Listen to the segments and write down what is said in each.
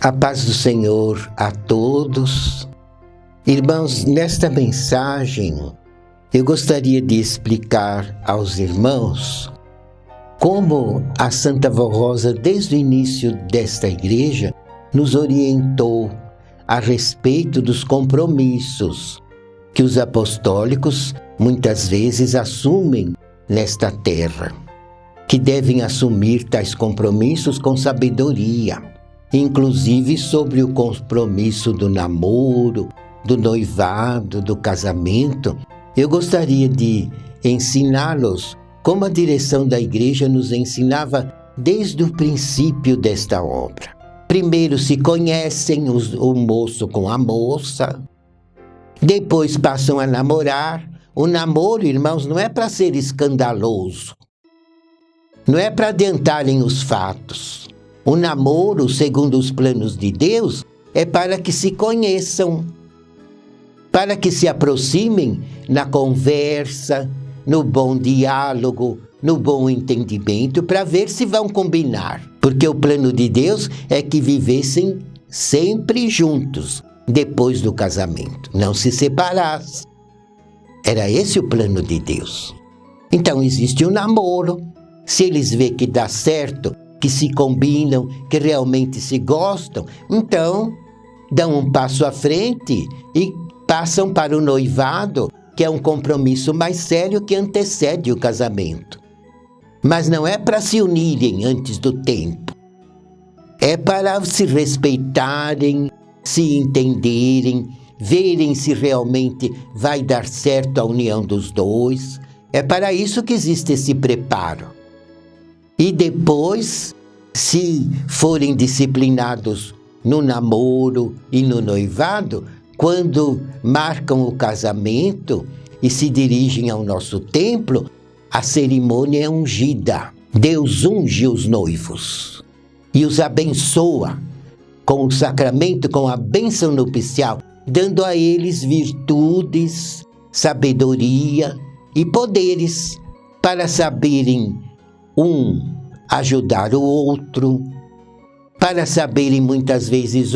A paz do Senhor a todos. Irmãos, nesta mensagem eu gostaria de explicar aos irmãos como a Santa Vó Rosa, desde o início desta igreja, nos orientou a respeito dos compromissos que os apostólicos muitas vezes assumem nesta terra, que devem assumir tais compromissos com sabedoria, inclusive sobre o compromisso do namoro, do noivado, do casamento. Eu gostaria de ensiná-los como a direção da igreja nos ensinava desde o princípio desta obra. Primeiro se conhecem o moço com a moça, depois passam a namorar. O namoro, irmãos, não é para ser escandaloso, não é para adiantarem os fatos. O namoro, segundo os planos de Deus, é para que se conheçam, para que se aproximem na conversa, no bom diálogo, no bom entendimento, para ver se vão combinar. Porque o plano de Deus é que vivessem sempre juntos, depois do casamento, não se separassem. Era esse o plano de Deus. Então existe o namoro. Se eles veem que dá certo, que se combinam, que realmente se gostam, então dão um passo à frente e passam para o noivado, que é um compromisso mais sério que antecede o casamento. Mas não é para se unirem antes do tempo. É para se respeitarem, se entenderem, verem se realmente vai dar certo a união dos dois. É para isso que existe esse preparo. E depois, se forem disciplinados no namoro e no noivado, quando marcam o casamento e se dirigem ao nosso templo, a cerimônia é ungida. Deus unge os noivos e os abençoa com o sacramento, com a bênção nupcial, dando a eles virtudes, sabedoria e poderes para saberem ajudar o outro, para saberem muitas vezes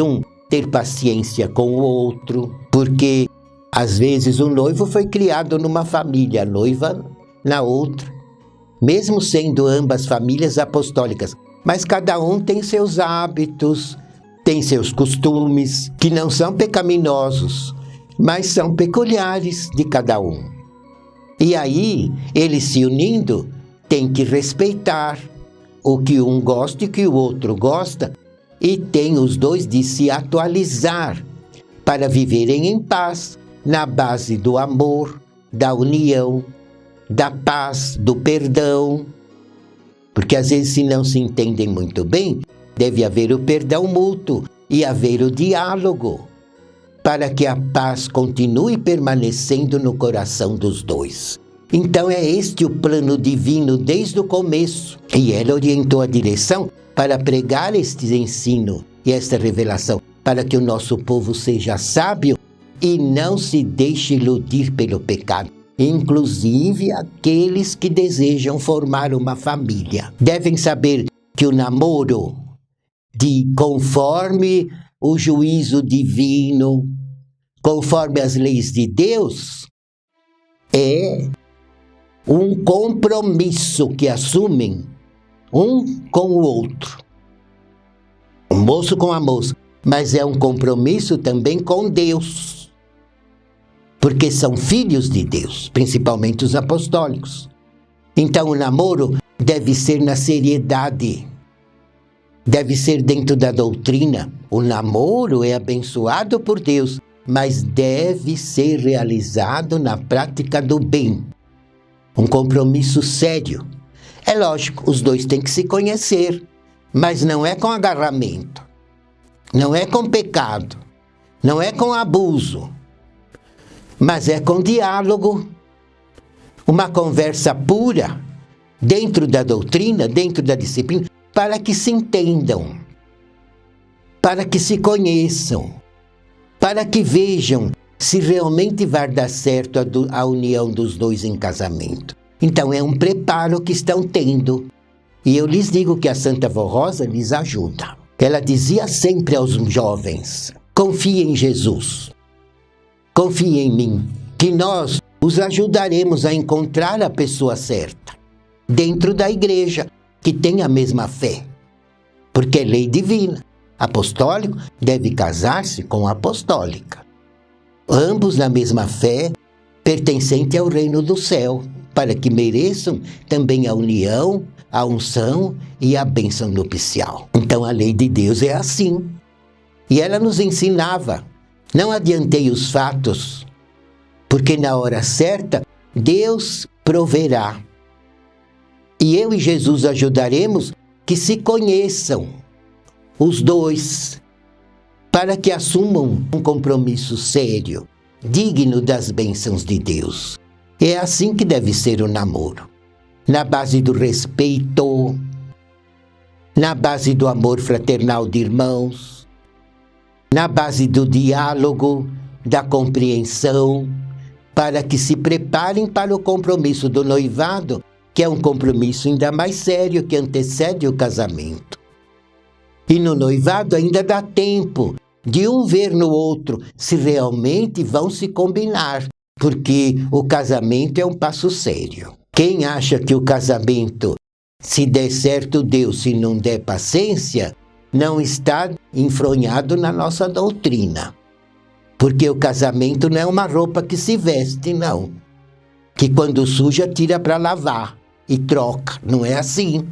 ter paciência com o outro, porque às vezes o noivo foi criado numa família, a noiva na outra, mesmo sendo ambas famílias apostólicas, mas cada um tem seus hábitos, tem seus costumes, que não são pecaminosos, mas são peculiares de cada um. E aí, eles se unindo, têm que respeitar o que um gosta e que o outro gosta, e tem os dois de se atualizar para viverem em paz, na base do amor, da união, da paz, do perdão. Porque às vezes, se não se entendem muito bem, deve haver o perdão mútuo e haver o diálogo, para que a paz continue permanecendo no coração dos dois. Então é este o plano divino desde o começo. E ela orientou a direção para pregar este ensino e esta revelação, para que o nosso povo seja sábio e não se deixe iludir pelo pecado. Inclusive aqueles que desejam formar uma família. Devem saber que o namoro, conforme o juízo divino, conforme as leis de Deus, é um compromisso que assumem um com o outro. O moço com a moça, mas é um compromisso também com Deus, porque são filhos de Deus, principalmente os apostólicos. Então o namoro deve ser na seriedade, deve ser dentro da doutrina. O namoro é abençoado por Deus, mas deve ser realizado na prática do bem. Um compromisso sério. É lógico, os dois têm que se conhecer, mas não é com agarramento, não é com pecado, não é com abuso, mas é com diálogo, uma conversa pura, dentro da doutrina, dentro da disciplina, para que se entendam, para que se conheçam, para que vejam se realmente vai dar certo a união dos dois em casamento. Então é um preparo que estão tendo. E eu lhes digo que a Santa Vó Rosa lhes ajuda. Ela dizia sempre aos jovens: confie em Jesus, confie em mim, que nós os ajudaremos a encontrar a pessoa certa, dentro da igreja, que tem a mesma fé. Porque é lei divina. Apostólico deve casar-se com apostólica. Ambos na mesma fé, pertencente ao reino do céu, para que mereçam também a união, a unção e a bênção nupcial. Então a lei de Deus é assim. E ela nos ensinava: não adiantei os fatos, porque na hora certa Deus proverá. E eu e Jesus ajudaremos que se conheçam, os dois, para que assumam um compromisso sério, digno das bênçãos de Deus. É assim que deve ser o namoro. Na base do respeito, na base do amor fraternal de irmãos, na base do diálogo, da compreensão, para que se preparem para o compromisso do noivado, que é um compromisso ainda mais sério que antecede o casamento. E no noivado ainda dá tempo de um ver no outro se realmente vão se combinar, porque o casamento é um passo sério. Quem acha que o casamento, se der certo, deu, se não der paciência, não está enfronhado na nossa doutrina. Porque o casamento não é uma roupa que se veste, não. Que quando suja, tira para lavar e troca. Não é assim.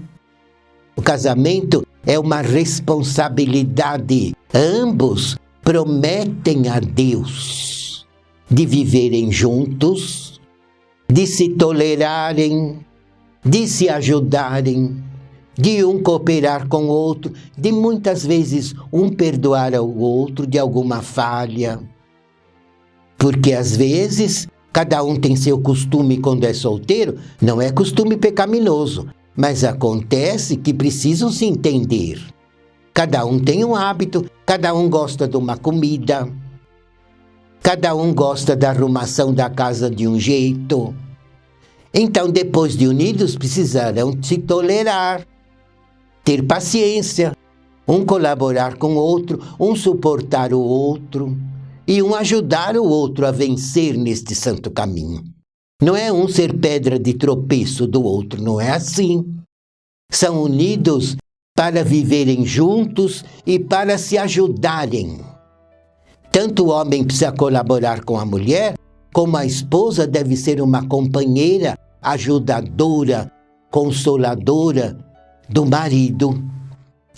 O casamento é uma responsabilidade. Ambos prometem a Deus de viverem juntos, de se tolerarem, de se ajudarem, de um cooperar com o outro, de muitas vezes um perdoar ao outro de alguma falha. Porque às vezes cada um tem seu costume quando é solteiro, não é costume pecaminoso, mas acontece que precisam se entender. Cada um tem um hábito, cada um gosta de uma comida, cada um gosta da arrumação da casa de um jeito. Então, depois de unidos, precisarão se tolerar, ter paciência, um colaborar com o outro, um suportar o outro e um ajudar o outro a vencer neste santo caminho. Não é um ser pedra de tropeço do outro, não é assim. São unidos para viverem juntos e para se ajudarem. Tanto o homem precisa colaborar com a mulher, como a esposa deve ser uma companheira, ajudadora, consoladora do marido.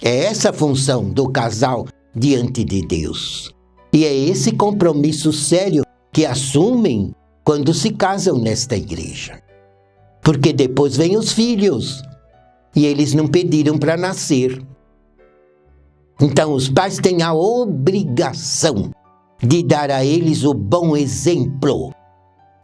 É essa a função do casal diante de Deus. E é esse compromisso sério que assumem quando se casam nesta igreja. Porque depois vêm os filhos, e eles não pediram para nascer. Então os pais têm a obrigação de dar a eles o bom exemplo.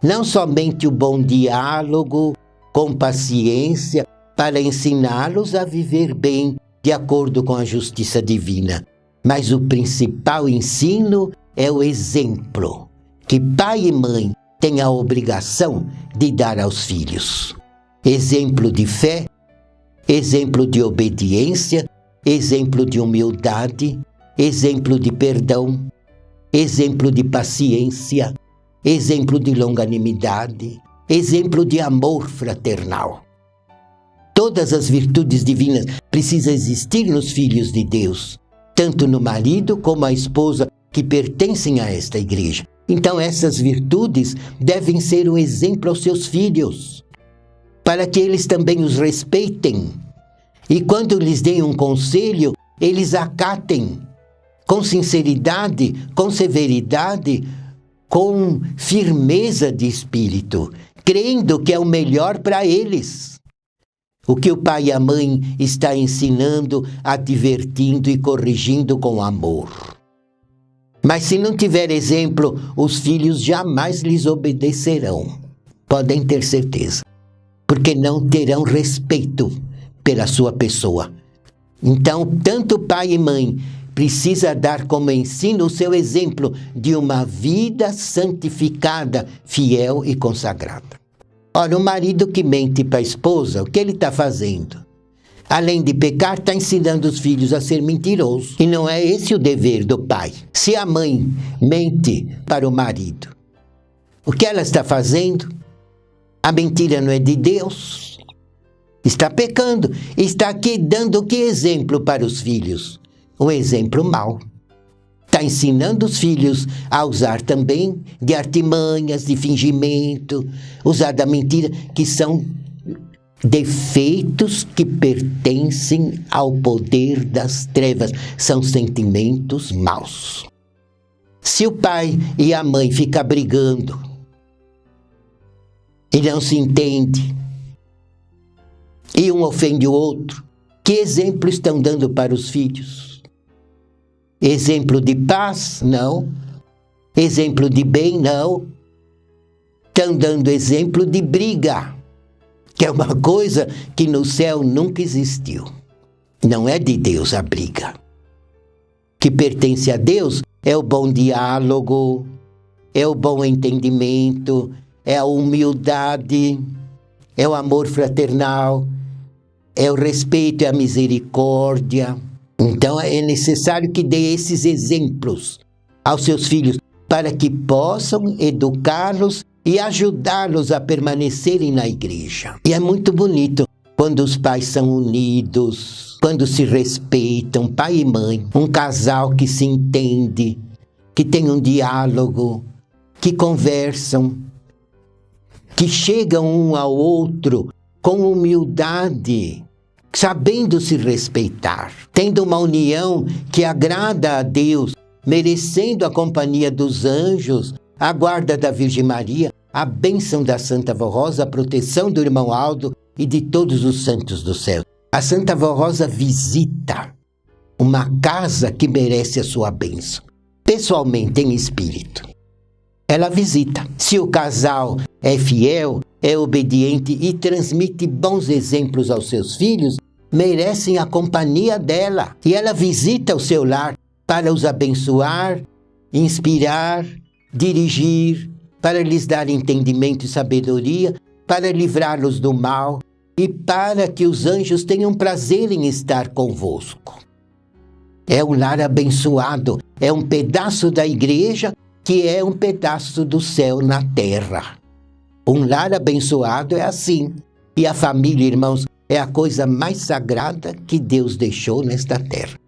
Não somente o bom diálogo, com paciência, para ensiná-los a viver bem de acordo com a justiça divina. Mas o principal ensino é o exemplo, que pai e mãe têm a obrigação de dar aos filhos. Exemplo de fé, exemplo de obediência, exemplo de humildade, exemplo de perdão, exemplo de paciência, exemplo de longanimidade, exemplo de amor fraternal. Todas as virtudes divinas precisam existir nos filhos de Deus, tanto no marido como a esposa que pertencem a esta igreja. Então essas virtudes devem ser um exemplo aos seus filhos, para que eles também os respeitem. E quando lhes deem um conselho, eles acatem com sinceridade, com severidade, com firmeza de espírito, crendo que é o melhor para eles. O que o pai e a mãe está ensinando, advertindo e corrigindo com amor. Mas se não tiver exemplo, os filhos jamais lhes obedecerão. Podem ter certeza. Porque não terão respeito pela sua pessoa. Então, tanto pai e mãe precisa dar como ensino o seu exemplo de uma vida santificada, fiel e consagrada. Ora, o marido que mente para a esposa, o que ele está fazendo? Além de pecar, está ensinando os filhos a ser mentirosos. E não é esse o dever do pai. Se a mãe mente para o marido, o que ela está fazendo? A mentira não é de Deus. Está pecando. Está aqui dando que exemplo para os filhos? Um exemplo mau. Está ensinando os filhos a usar também de artimanhas, de fingimento, usar da mentira, que são defeitos que pertencem ao poder das trevas. São sentimentos maus. Se o pai e a mãe ficam brigando e não se entendem, e um ofende o outro, que exemplo estão dando para os filhos? Exemplo de paz? Não. Exemplo de bem? Não. Estão dando exemplo de briga, que é uma coisa que no céu nunca existiu. Não é de Deus a briga. Que pertence a Deus é o bom diálogo, é o bom entendimento, é a humildade, é o amor fraternal, é o respeito e a misericórdia. Então é necessário que dê esses exemplos aos seus filhos para que possam educá-los e ajudá-los a permanecerem na igreja. E é muito bonito quando os pais são unidos, quando se respeitam, pai e mãe, um casal que se entende, que tem um diálogo, que conversam, que chegam um ao outro com humildade, sabendo se respeitar, tendo uma união que agrada a Deus, merecendo a companhia dos anjos, a guarda da Virgem Maria, a bênção da Santa Vó Rosa, a proteção do irmão Aldo e de todos os santos do céu. A Santa Vó Rosa visita uma casa que merece a sua bênção, pessoalmente, em espírito. Ela visita. Se o casal é fiel, é obediente e transmite bons exemplos aos seus filhos, merecem a companhia dela. E ela visita o seu lar para os abençoar, inspirar, dirigir, para lhes dar entendimento e sabedoria, para livrá-los do mal e para que os anjos tenham prazer em estar convosco. É um lar abençoado, é um pedaço da igreja que é um pedaço do céu na terra. Um lar abençoado é assim. E a família, irmãos, é a coisa mais sagrada que Deus deixou nesta terra.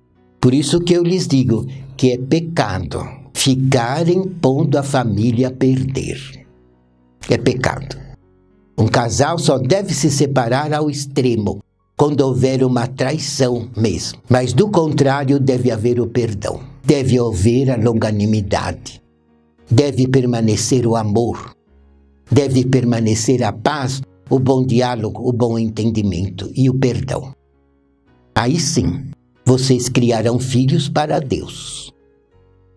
Por isso que eu lhes digo que é pecado ficarem pondo a família a perder. É pecado. Um casal só deve se separar ao extremo, quando houver uma traição mesmo. Mas do contrário, deve haver o perdão. Deve haver a longanimidade. Deve permanecer o amor. Deve permanecer a paz, o bom diálogo, o bom entendimento e o perdão. Aí sim, vocês criarão filhos para Deus.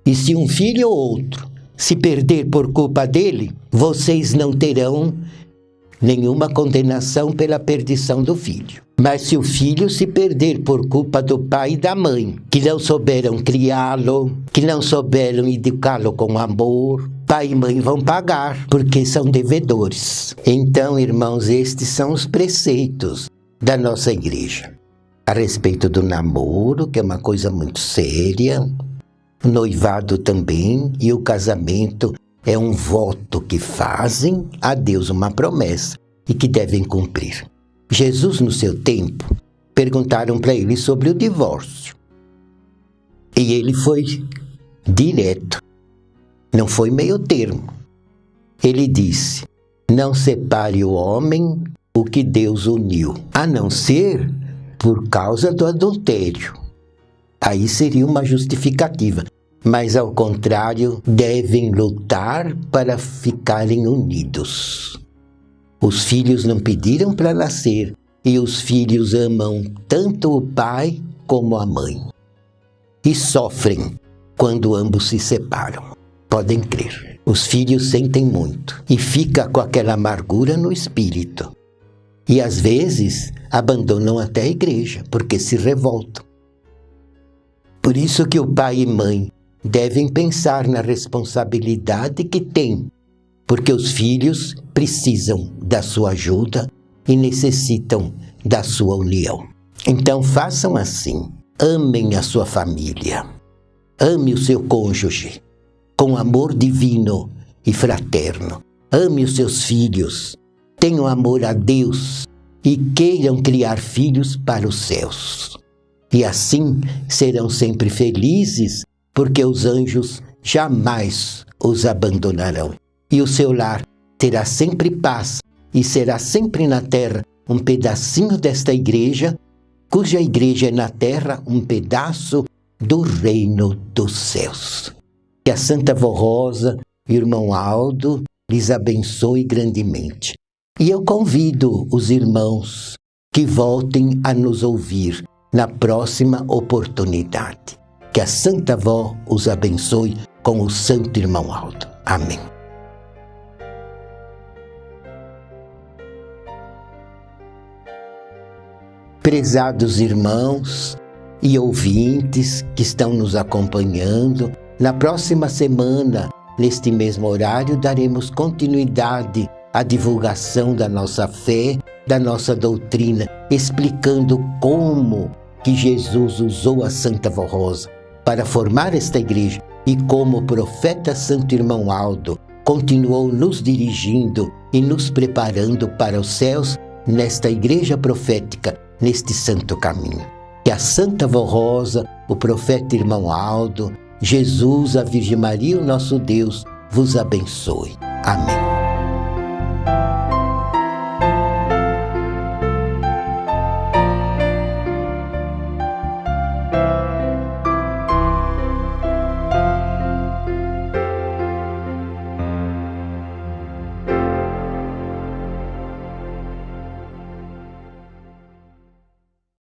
E se um filho ou outro se perder por culpa dele, vocês não terão nenhuma condenação pela perdição do filho. Mas se o filho se perder por culpa do pai e da mãe, que não souberam criá-lo, que não souberam educá-lo com amor, pai e mãe vão pagar, porque são devedores. Então, irmãos, estes são os preceitos da nossa igreja. A respeito do namoro, que é uma coisa muito séria, o noivado também, e o casamento é um voto que fazem a Deus uma promessa e que devem cumprir. Jesus, no seu tempo, perguntaram para ele sobre o divórcio. E ele foi direto, não foi meio termo. Ele disse: não separe o homem o que Deus uniu, a não ser por causa do adultério. Aí seria uma justificativa. Mas, ao contrário, devem lutar para ficarem unidos. Os filhos não pediram para nascer, e os filhos amam tanto o pai como a mãe. E sofrem quando ambos se separam. Podem crer. Os filhos sentem muito e ficam com aquela amargura no espírito. E às vezes abandonam até a igreja, porque se revoltam. Por isso que o pai e mãe devem pensar na responsabilidade que têm, porque os filhos precisam da sua ajuda e necessitam da sua união. Então façam assim, amem a sua família, ame o seu cônjuge com amor divino e fraterno, ame os seus filhos, tenham amor a Deus e queiram criar filhos para os céus. E assim serão sempre felizes, porque os anjos jamais os abandonarão. E o seu lar terá sempre paz e será sempre na terra um pedacinho desta igreja, cuja igreja é na terra um pedaço do reino dos céus. Que a Santa Vó Rosa e o irmão Aldo lhes abençoe grandemente. E eu convido os irmãos que voltem a nos ouvir na próxima oportunidade. Que a Santa Vó os abençoe com o Santo Irmão Aldo. Amém. Prezados irmãos e ouvintes que estão nos acompanhando, na próxima semana, neste mesmo horário, daremos continuidade à divulgação da nossa fé, da nossa doutrina, explicando como que Jesus usou a Santa Vó Rosa para formar esta igreja e como o profeta Santo Irmão Aldo continuou nos dirigindo e nos preparando para os céus nesta igreja profética, neste santo caminho. Que a Santa Vó Rosa, o profeta Irmão Aldo, Jesus, a Virgem Maria, o nosso Deus, vos abençoe. Amém.